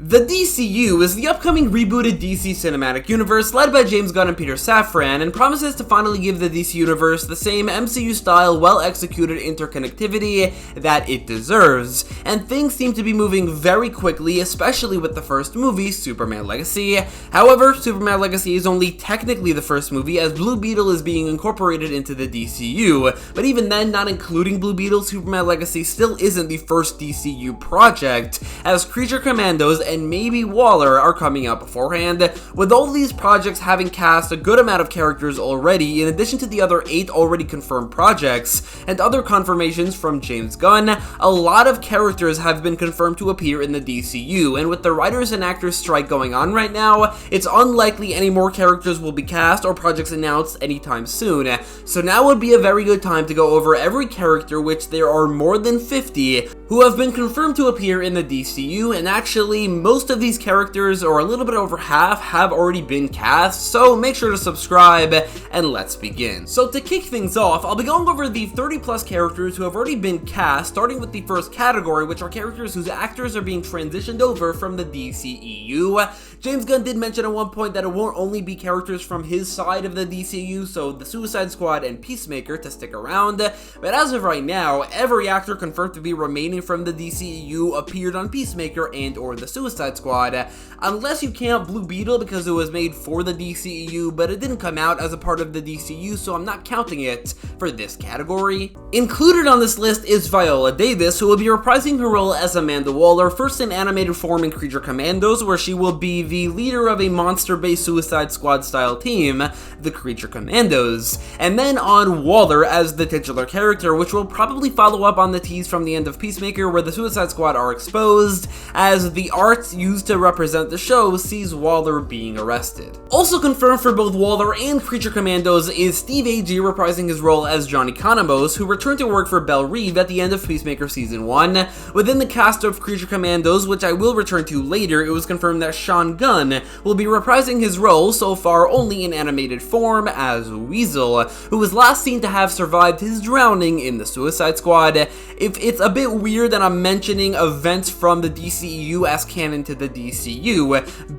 The DCU is the upcoming rebooted DC cinematic universe led by James Gunn and Peter Safran, and promises to finally give the DC universe the same MCU-style, well-executed interconnectivity that it deserves. And things seem to be moving very quickly, especially with the first movie, Superman Legacy. However, Superman Legacy is only technically the first movie, as Blue Beetle is being incorporated into the DCU. But even then, not including Blue Beetle, Superman Legacy still isn't the first DCU project, as Creature Commandos and maybe Waller are coming out beforehand, with all these projects having cast a good amount of characters already, in addition to the other 8 already confirmed projects, and other confirmations from James Gunn. A lot of characters have been confirmed to appear in the DCU, and with the writers and actors strike going on right now, it's unlikely any more characters will be cast or projects announced anytime soon. So now would be a very good time to go over every character, which there are more than 50, who have been confirmed to appear in the DCU, and actually most of these characters, or a little bit over half, have already been cast, so make sure to subscribe, and let's begin. So to kick things off, I'll be going over the 30 plus characters who have already been cast, starting with the first category, which are characters whose actors are being transitioned over from the DCEU. James Gunn did mention at one point that it won't only be characters from his side of the DCU, so the Suicide Squad and Peacemaker, to stick around, but as of right now, every actor confirmed to be remaining from the DCEU appeared on Peacemaker and or the Suicide Squad, unless you count Blue Beetle because it was made for the DCEU, but it didn't come out as a part of the DCU, so I'm not counting it for this category. Included on this list is Viola Davis, who will be reprising her role as Amanda Waller, first in animated form in Creature Commandos, where she will be the leader of a monster-based Suicide Squad-style team, the Creature Commandos, and then on Waller as the titular character, which will probably follow up on the tease from the end of Peacemaker, where the Suicide Squad are exposed, as the art used to represent the show sees Waller being arrested. Also confirmed for both Waller and Creature Commandos is Steve Agee reprising his role as Johnny Connamos, who returned to work for Belle Reve at the end of Peacemaker Season 1. Within the cast of Creature Commandos, which I will return to later, it was confirmed that Sean Gunn will be reprising his role, so far only in animated form, as Weasel, who was last seen to have survived his drowning in the Suicide Squad. If it's a bit weird that I'm mentioning events from the DCEU as canon to the DCU,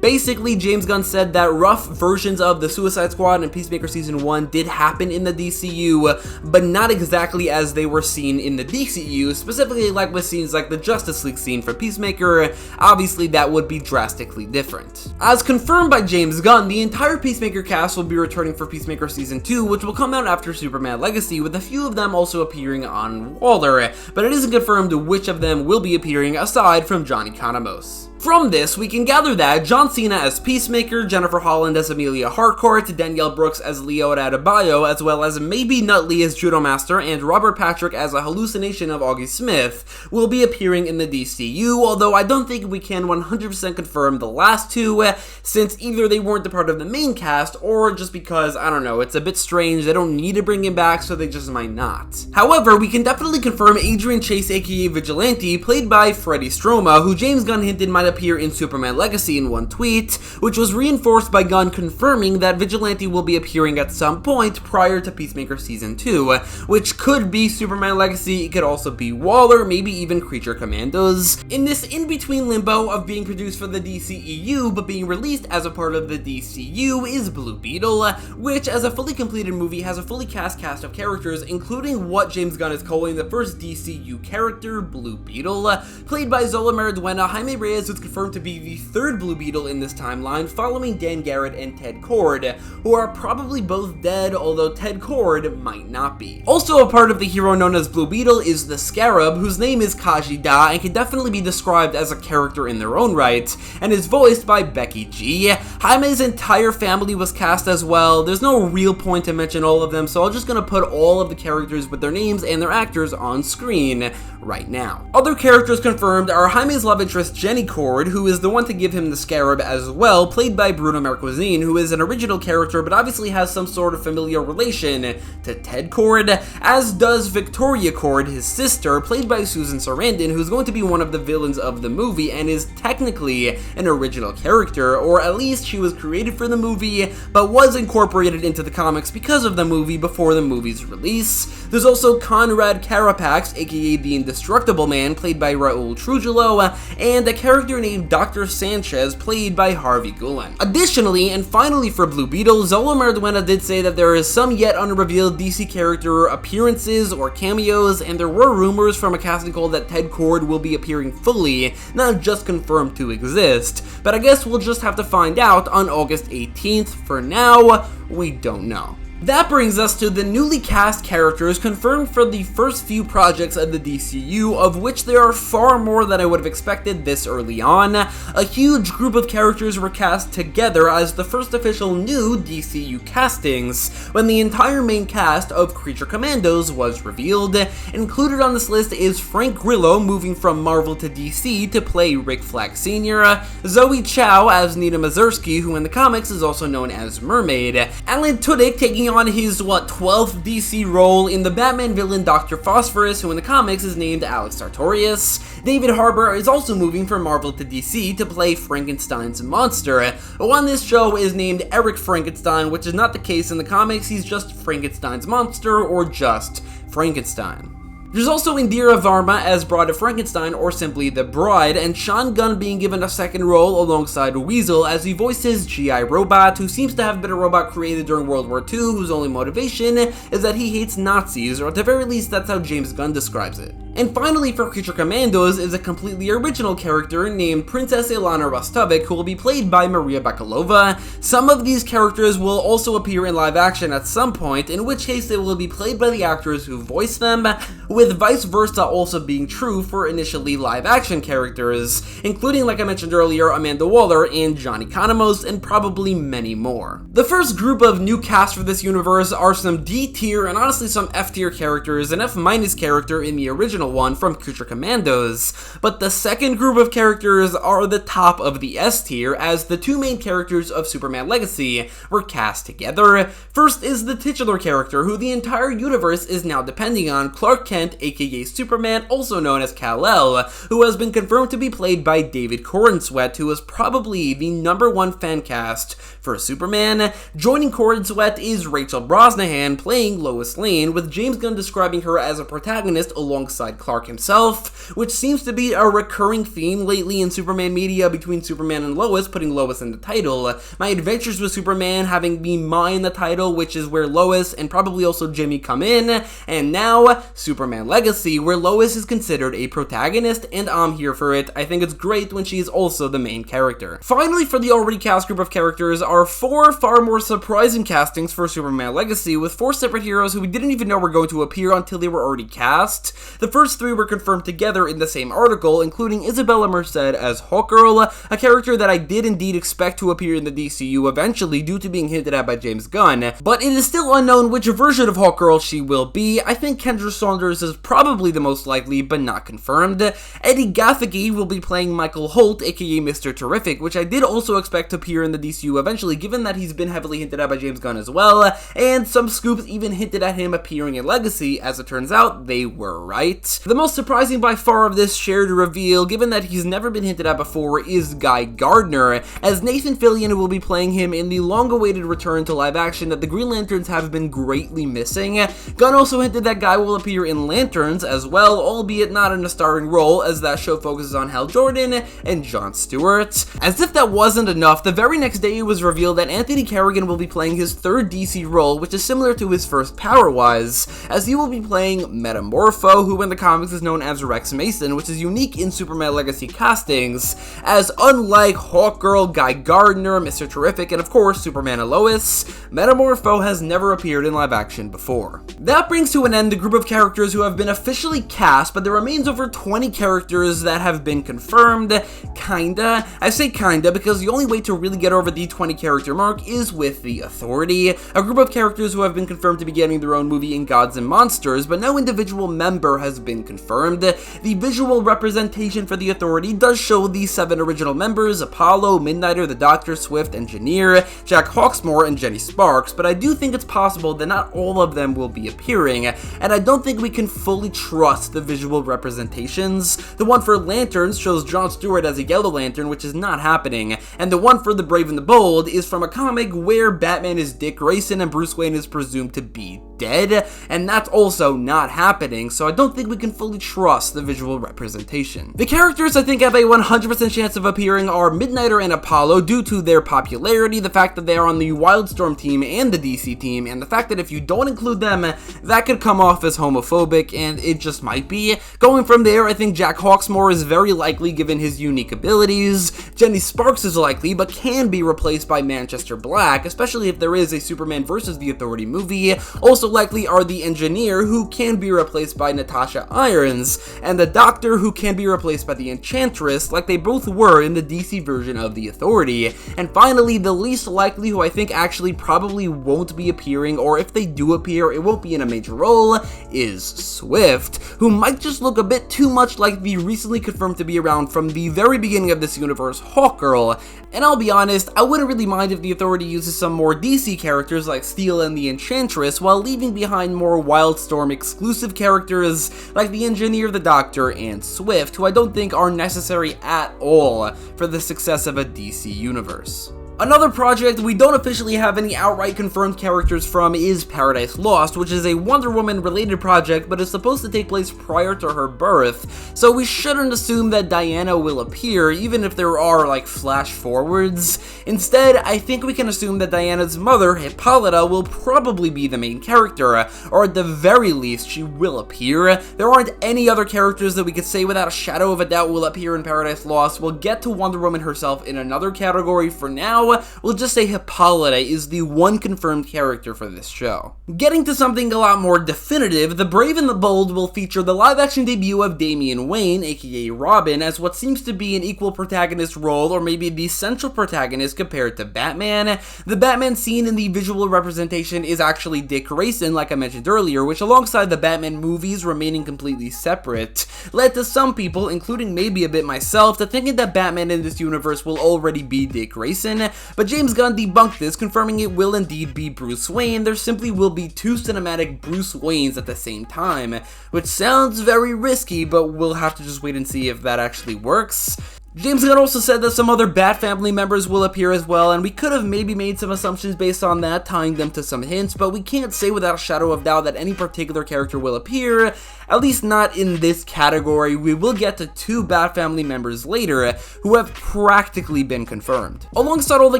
basically James Gunn said that rough versions of the Suicide Squad and Peacemaker Season 1 did happen in the DCU, but not exactly as they were seen in the DCU, specifically like with scenes like the Justice League scene for Peacemaker. Obviously that would be drastically different. As confirmed by James Gunn, the entire Peacemaker cast will be returning for Peacemaker Season 2, which will come out after Superman Legacy, with a few of them also appearing on Waller, but it isn't confirmed which of them will be appearing aside from Johnny Connamos. From this, we can gather that John Cena as Peacemaker, Jennifer Holland as Amelia Harcourt, Danielle Brooks as Leo Adebayo, as well as maybe Nutley as Judo Master, and Robert Patrick as a hallucination of Augie Smith will be appearing in the DCU, although I don't think we can 100% confirm the last two, since either they weren't a part of the main cast, or just because, I don't know, it's a bit strange, they don't need to bring him back, so they just might not. However, we can definitely confirm Adrian Chase, aka Vigilante, played by Freddie Stroma, who James Gunn hinted might appear in Superman Legacy in one tweet, which was reinforced by Gunn confirming that Vigilante will be appearing at some point prior to Peacemaker Season 2, which could be Superman Legacy, it could also be Waller, maybe even Creature Commandos. In this in-between limbo of being produced for the DCEU but being released as a part of the DCU is Blue Beetle, which as a fully completed movie has a fully cast of characters, including what James Gunn is calling the first DCU character, Blue Beetle, played by Zola Mariduena. Jaime Reyes is confirmed to be the third Blue Beetle in this timeline, following Dan Garrett and Ted Cord, who are probably both dead, although Ted Cord might not be. Also a part of the hero known as Blue Beetle is the Scarab, whose name is Kaji Da, and can definitely be described as a character in their own right, and is voiced by Becky G. Jaime's entire family was cast as well. There's no real point to mention all of them, so I'm just gonna put all of the characters with their names and their actors on screen right now. Other characters confirmed are Jaime's love interest Jenny Cord, who is the one to give him the Scarab as well, played by Bruno Marquezine, who is an original character but obviously has some sort of familial relation to Ted Cord, as does Victoria Cord, his sister, played by Susan Sarandon, who's going to be one of the villains of the movie and is technically an original character, or at least she was created for the movie but was incorporated into the comics because of the movie before the movie's release. There's also Conrad Carapax, aka the Indestructible Man, played by Raul Trujillo, and a character character named Dr. Sanchez, played by Harvey Gulen. Additionally, and finally for Blue Beetle, Zola Marduena did say that there is some yet unrevealed DC character appearances or cameos, and there were rumors from a casting call that Ted Kord will be appearing fully, not just confirmed to exist, but I guess we'll just have to find out on August 18th. For now, we don't know. That brings us to the newly cast characters confirmed for the first few projects of the DCU, of which there are far more than I would have expected this early on. A huge group of characters were cast together as the first official new DCU castings, when the entire main cast of Creature Commandos was revealed. Included on this list is Frank Grillo, moving from Marvel to DC to play Rick Flag Sr., Zoe Chow as Nina Mazursky, who in the comics is also known as Mermaid, Alan Tudyk taking on his, 12th DC role in the Batman villain Dr. Phosphorus, who in the comics is named Alex Sartorius. David Harbour is also moving from Marvel to DC to play Frankenstein's monster, who on this show is named Eric Frankenstein, which is not the case in the comics. He's just Frankenstein's monster, or just Frankenstein. There's also Indira Varma as Bride of Frankenstein, or simply the Bride, and Sean Gunn being given a second role alongside Weasel as he voices G.I. Robot, who seems to have been a robot created during World War II whose only motivation is that he hates Nazis, or at the very least that's how James Gunn describes it. And finally for Creature Commandos is a completely original character named Princess Ilana Rostovic, who will be played by Maria Bakalova. Some of these characters will also appear in live action at some point, in which case they will be played by the actors who voice them, with vice versa also being true for initially live action characters, including, like I mentioned earlier, Amanda Waller and Johnny Economos, and probably many more. The first group of new cast for this universe are some D tier and honestly some F tier characters, an F- character in the original one from Creature Commandos, but the second group of characters are the top of the S tier, as the two main characters of Superman Legacy were cast together. First is the titular character, who the entire universe is now depending on, Clark Kent, aka Superman, also known as Kal-El, who has been confirmed to be played by David Corenswet, who is probably the #1 fan cast for Superman. Joining Corenswet is Rachel Brosnahan playing Lois Lane, with James Gunn describing her as a protagonist alongside Clark himself, which seems to be a recurring theme lately in Superman media between Superman and Lois, putting Lois in the title. My Adventures with Superman having Me Ma in the title, which is where Lois and probably also Jimmy come in, and now Superman Legacy, where Lois is considered a protagonist, and I'm here for it. I think it's great when she is also the main character. Finally, for the already cast group of characters are 4 far more surprising castings for Superman Legacy, with 4 separate heroes who we didn't even know were going to appear until they were already cast. The first 3 were confirmed together in the same article, including Isabella Merced as Hawkgirl, a character that I did indeed expect to appear in the DCU eventually due to being hinted at by James Gunn, but it is still unknown which version of Hawkgirl she will be. I think Kendra Saunders is probably the most likely, but not confirmed. Eddie Gathegi will be playing Michael Holt, aka Mr. Terrific, which I did also expect to appear in the DCU eventually, given that he's been heavily hinted at by James Gunn as well, and some scoops even hinted at him appearing in Legacy. As it turns out, they were right. The most surprising by far of this shared reveal, given that he's never been hinted at before, is Guy Gardner, as Nathan Fillion will be playing him in the long-awaited return to live action that the Green Lanterns have been greatly missing. Gunn also hinted that Guy will appear in Lanterns as well, albeit not in a starring role, as that show focuses on Hal Jordan and Jon Stewart. As if that wasn't enough, the very next day it was revealed that Anthony Carrigan will be playing his 3rd DC role, which is similar to his first power-wise, as he will be playing Metamorpho, who in the comics is known as Rex Mason, which is unique in Superman Legacy castings, as unlike Hawkgirl, Guy Gardner, Mr. Terrific, and of course Superman and Lois, Metamorpho has never appeared in live action before. That brings to an end the group of characters who have been officially cast, but there remains over 20 characters that have been confirmed. Kinda. I say kinda because the only way to really get over the 20 character mark is with the Authority, a group of characters who have been confirmed to be getting their own movie in Gods and Monsters, but no individual member has been confirmed. The visual representation for the Authority does show the 7 original members: Apollo, Midnighter, the Doctor, Swift, Engineer, Jack Hawksmoor, and Jenny Sparks, but I do think it's possible that not all of them will be appearing, and I don't think we can fully trust the visual representations. The one for Lanterns shows Jon Stewart as a Yellow Lantern, which is not happening, and the one for The Brave and the Bold is from a comic where Batman is Dick Grayson and Bruce Wayne is presumed to be dead, and that's also not happening, so I don't think we can fully trust the visual representation. The characters I think have a 100% chance of appearing are Midnighter and Apollo due to their popularity, the fact that they are on the Wildstorm team and the DC team, and the fact that if you don't include them, that could come off as homophobic, and it just might be. Going from there, I think Jack Hawksmoor is very likely given his unique abilities. Jenny Sparks is likely, but can be replaced by Manchester Black, especially if there is a Superman vs. the Authority movie. Also likely are the Engineer, who can be replaced by Natasha Irons, and the Doctor, who can be replaced by the Enchantress, like they both were in the DC version of the Authority. And finally, the least likely, who I think actually probably won't be appearing, or if they do appear, it won't be in a major role, is Swift, who might just look a bit too much like the recently confirmed to be around from the very beginning of this universe, Hawkgirl. And I'll be honest, I wouldn't really mind if the Authority uses some more DC characters like Steel and the Enchantress, while leaving behind more Wildstorm exclusive characters like the Engineer, the Doctor, and Swift, who I don't think are necessary at all for the success of a DC universe. Another project we don't officially have any outright confirmed characters from is Paradise Lost, which is a Wonder Woman related project but is supposed to take place prior to her birth, so we shouldn't assume that Diana will appear even if there are like flash forwards. Instead, I think we can assume that Diana's mother, Hippolyta, will probably be the main character, or at the very least she will appear. There aren't any other characters that we could say without a shadow of a doubt will appear in Paradise Lost. We'll get to Wonder Woman herself in another category. For now, we'll just say Hippolyta is the one confirmed character for this show. Getting to something a lot more definitive, The Brave and the Bold will feature the live-action debut of Damian Wayne, aka Robin, as what seems to be an equal protagonist role, or maybe the central protagonist compared to Batman. The Batman seen in the visual representation is actually Dick Grayson, like I mentioned earlier, which alongside the Batman movies remaining completely separate, led to some people, including maybe a bit myself, to thinking that Batman in this universe will already be Dick Grayson. But James Gunn debunked this, confirming it will indeed be Bruce Wayne. There simply will be two cinematic Bruce Waynes at the same time, which sounds very risky, but we'll have to just wait and see if that actually works. James Gunn also said that some other Bat family members will appear as well, and we could have maybe made some assumptions based on that, tying them to some hints, but we can't say without a shadow of doubt that any particular character will appear, at least not in this category. We will get to two Bat family members later who have practically been confirmed. Alongside all the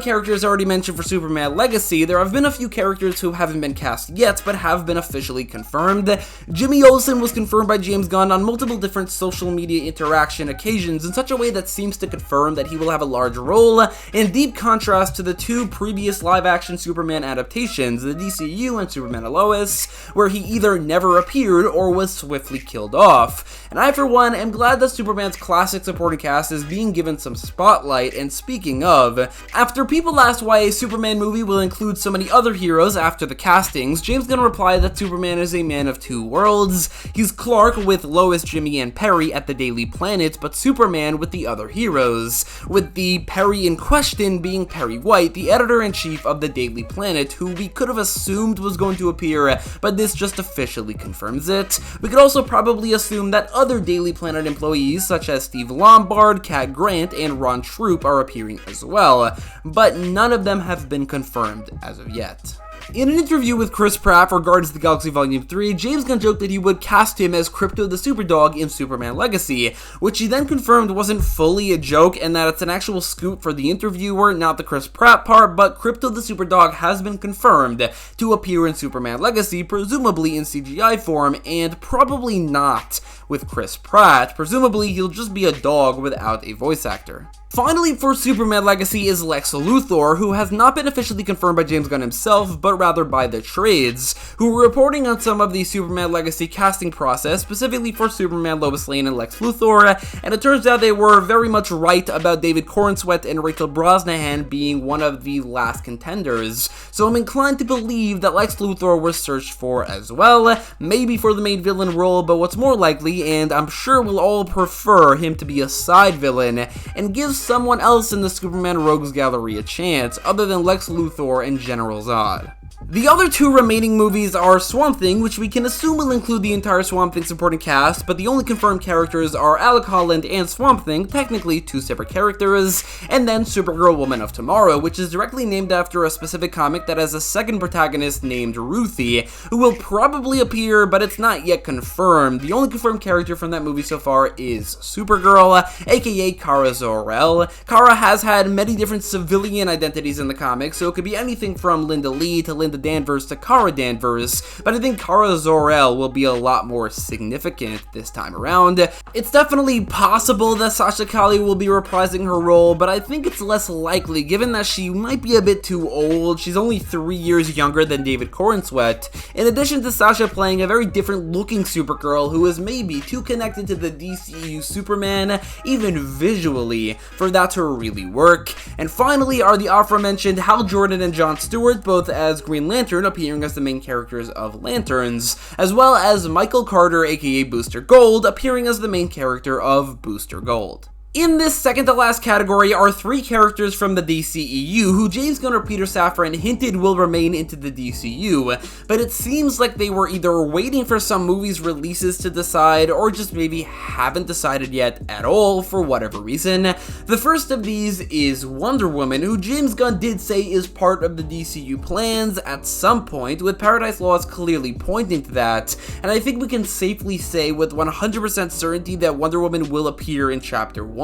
characters already mentioned for Superman Legacy, there have been a few characters who haven't been cast yet, but have been officially confirmed. Jimmy Olsen was confirmed by James Gunn on multiple different social media interaction occasions in such a way that seems to confirm that he will have a large role, in deep contrast to the two previous live-action Superman adaptations, the DCU and Superman and Lois, where he either never appeared or was swiftly killed off. And I, for one, am glad that Superman's classic supporting cast is being given some spotlight. And speaking of, after people asked why a Superman movie will include so many other heroes after the castings, James Gunn replied that Superman is a man of two worlds. He's Clark with Lois, Jimmy, and Perry at the Daily Planet, but Superman with the other heroes, with the Perry in question being Perry White, the editor-in-chief of the Daily Planet, who we could have assumed was going to appear, but this just officially confirms it. We could also probably assume that other Daily Planet employees, such as Steve Lombard, Cat Grant, and Ron Troop are appearing as well, but none of them have been confirmed as of yet. In an interview with Chris Pratt for Guardians of the Galaxy Volume 3, James Gunn joked that he would cast him as Krypto the Superdog in Superman Legacy, which he then confirmed wasn't fully a joke and that it's an actual scoop for the interviewer, not the Chris Pratt part, but Krypto the Superdog has been confirmed to appear in Superman Legacy, presumably in CGI form, and probably not with Chris Pratt. Presumably he'll just be a dog without a voice actor. Finally, for Superman Legacy is Lex Luthor, who has not been officially confirmed by James Gunn himself, but rather by the trades, who were reporting on some of the Superman Legacy casting process, specifically for Superman, Lois Lane, and Lex Luthor, and it turns out they were very much right about David Corenswet and Rachel Brosnahan being one of the last contenders. So I'm inclined to believe that Lex Luthor was searched for as well, maybe for the main villain role, but what's more likely, and I'm sure we'll all prefer him to be a side villain, and give someone else in the Superman Rogues Gallery a chance, other than Lex Luthor and General Zod. The other two remaining movies are Swamp Thing, which we can assume will include the entire Swamp Thing supporting cast, but the only confirmed characters are Alec Holland and Swamp Thing, technically two separate characters, and then Supergirl Woman of Tomorrow, which is directly named after a specific comic that has a second protagonist named Ruthie, who will probably appear, but it's not yet confirmed. The only confirmed character from that movie so far is Supergirl, aka Kara Zor-El. Kara has had many different civilian identities in the comics, so it could be anything from Linda Lee to Linda Danvers to Kara Danvers, but I think Kara Zor-El will be a lot more significant this time around. It's definitely possible that Sasha Calle will be reprising her role, but I think it's less likely given that she might be a bit too old. She's only 3 years younger than David Corenswet, in addition to Sasha playing a very different looking Supergirl who is maybe too connected to the DCEU Superman, even visually, for that to really work. And finally are the aforementioned Hal Jordan and Jon Stewart, both as Green Lantern, appearing as the main characters of Lanterns, as well as Michael Carter, aka Booster Gold, appearing as the main character of Booster Gold. In this second to last category are 3 characters from the DCEU who James Gunn or Peter Safran hinted will remain into the DCU, but it seems like they were either waiting for some movies' releases to decide or just maybe haven't decided yet at all for whatever reason. The first of these is Wonder Woman, who James Gunn did say is part of the DCU plans at some point, with Paradise Lost clearly pointing to that, and I think we can safely say with 100% certainty that Wonder Woman will appear in Chapter 1.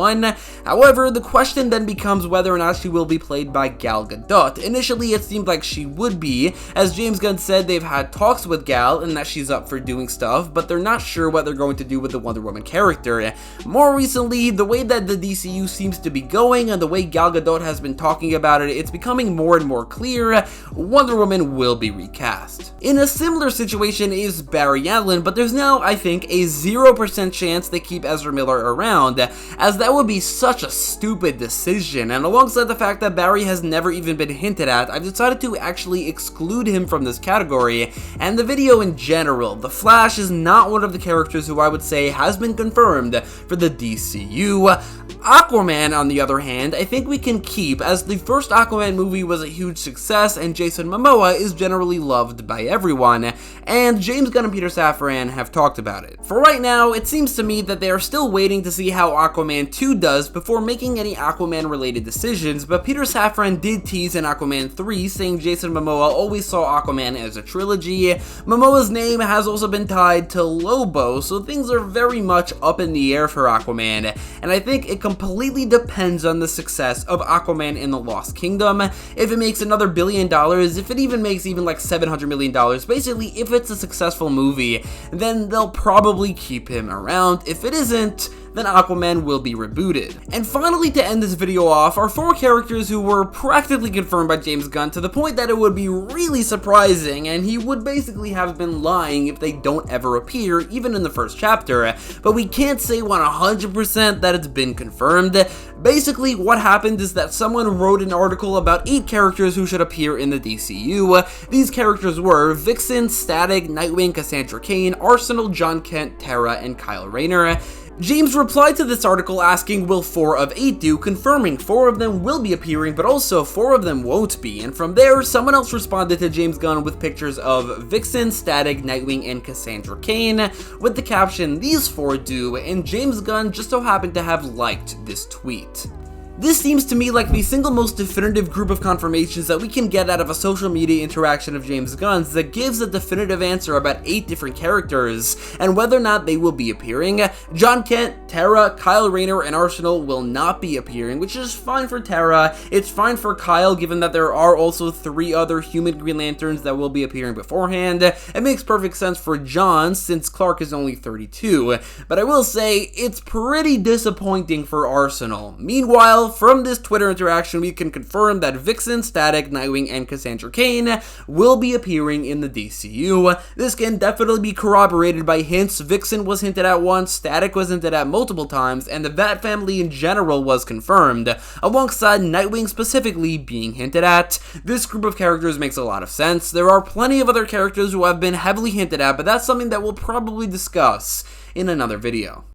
However, the question then becomes whether or not she will be played by Gal Gadot. Initially, it seemed like she would be, as James Gunn said they've had talks with Gal and that she's up for doing stuff, but they're not sure what they're going to do with the Wonder Woman character. More recently, the way that the DCU seems to be going and the way Gal Gadot has been talking about it, it's becoming more and more clear Wonder Woman will be recast. In a similar situation is Barry Allen, but there's now, I think, a 0% chance they keep Ezra Miller around, as that would be such a stupid decision, and alongside the fact that Barry has never even been hinted at, I've decided to actually exclude him from this category, and the video in general. The Flash is not one of the characters who I would say has been confirmed for the DCU. Aquaman, on the other hand, I think we can keep, as the first Aquaman movie was a huge success, and Jason Momoa is generally loved by everyone, and James Gunn and Peter Safran have talked about it. For right now, it seems to me that they are still waiting to see how Aquaman 2 does before making any Aquaman-related decisions, but Peter Safran did tease in Aquaman 3, saying Jason Momoa always saw Aquaman as a trilogy. Momoa's name has also been tied to Lobo, so things are very much up in the air for Aquaman, and I think it completely depends on the success of Aquaman in the Lost Kingdom. If it makes another $1 billion, if it even makes even like $700 million, basically if it's a successful movie, then they'll probably keep him around. If it isn't, then Aquaman will be rebooted. And finally, to end this video off, are 4 characters who were practically confirmed by James Gunn to the point that it would be really surprising, and he would basically have been lying if they don't ever appear, even in the first chapter, but we can't say 100% that it's been confirmed. Basically, what happened is that someone wrote an article about 8 characters who should appear in the DCU. These characters were Vixen, Static, Nightwing, Cassandra Cain, Arsenal, John Kent, Terra, and Kyle Rayner. James replied to this article asking will 4 of 8 do, confirming 4 of them will be appearing, but also 4 of them won't be, and from there, someone else responded to James Gunn with pictures of Vixen, Static, Nightwing, and Cassandra Cain, with the caption, "These 4 do," and James Gunn just so happened to have liked this tweet. This seems to me like the single most definitive group of confirmations that we can get out of a social media interaction of James Gunn's that gives a definitive answer about 8 different characters, and whether or not they will be appearing. John Kent, Terra, Kyle Rayner, and Arsenal will not be appearing, which is fine for Terra. It's fine for Kyle, given that there are also 3 other human Green Lanterns that will be appearing beforehand. It makes perfect sense for John, since Clark is only 32, but I will say, it's pretty disappointing for Arsenal. Meanwhile, from this Twitter interaction, we can confirm that Vixen, Static, Nightwing, and Cassandra Cain will be appearing in the DCU. This can definitely be corroborated by hints. Vixen was hinted at once, Static was hinted at multiple times, and the Bat family in general was confirmed, alongside Nightwing specifically being hinted at. This group of characters makes a lot of sense. There are plenty of other characters who have been heavily hinted at, but that's something that we'll probably discuss in another video.